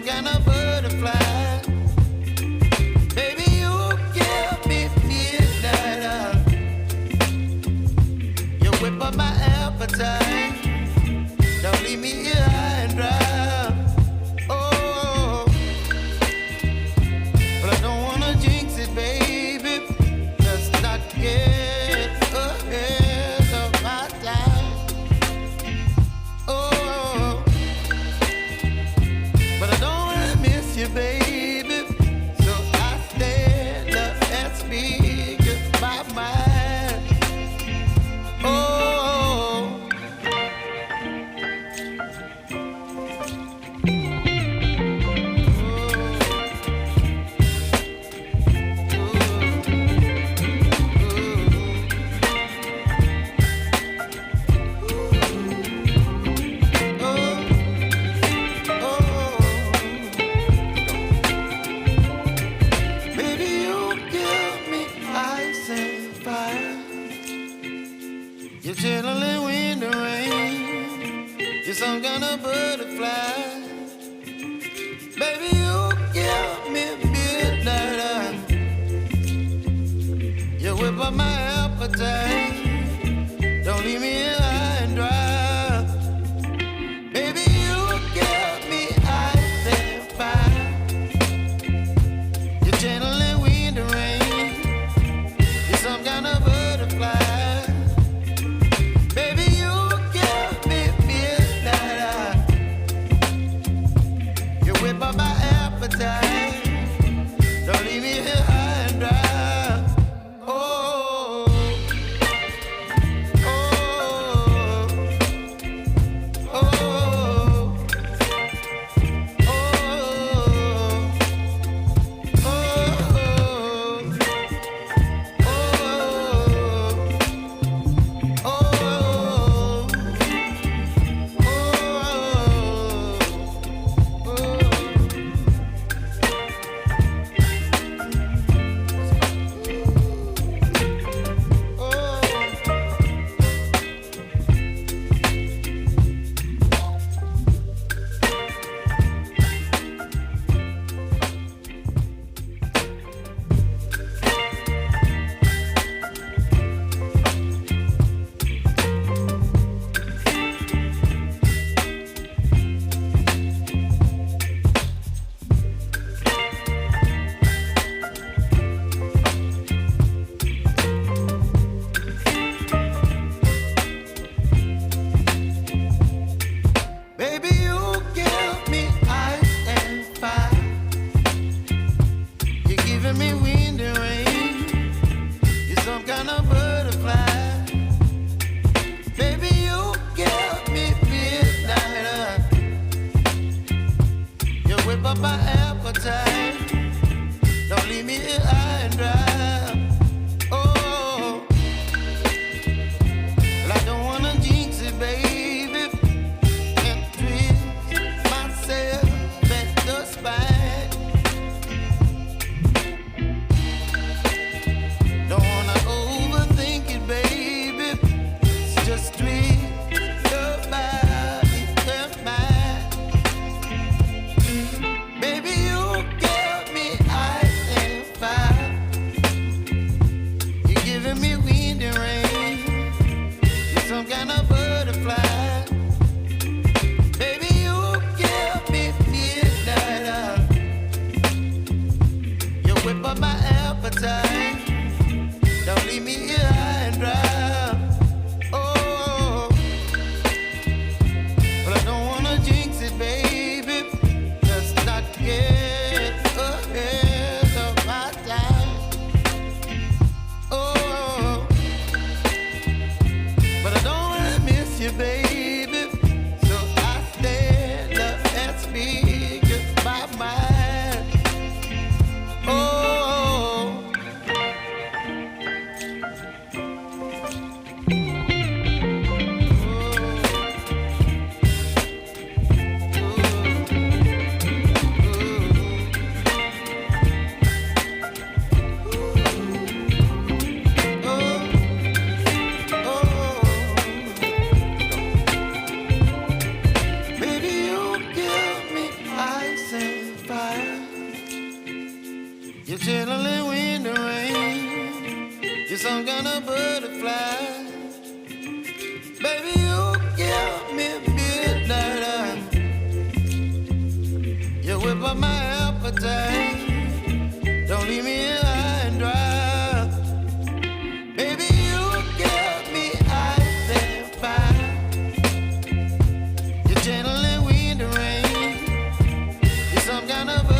kind of butterfly. Baby, you give me midnight. You whip up my appetite. Don't leave me here high and dry. Oh, but I don't wanna jinx it, baby. Let's not get ahead of my time. Oh, but I don't wanna miss you, baby. So I stand up and speak my mind. Oh. You're chilling when the rain. You're some kind of butterfly. Baby, you give me midnight. You whip up my appetite. Don't leave me here high and dry. Baby, you give me ice and fire. You're channeling wind and rain. You're some kind of butterfly. Don't leave me here high and dry. Oh, oh, oh, oh, oh, You're chilling wind and rain. You're some kind of butterfly. Baby, you give me midnight. You whip up my appetite. Don't leave me here high and dry. Baby, you give me ice and fire. You're channeling wind and rain. You're some kind of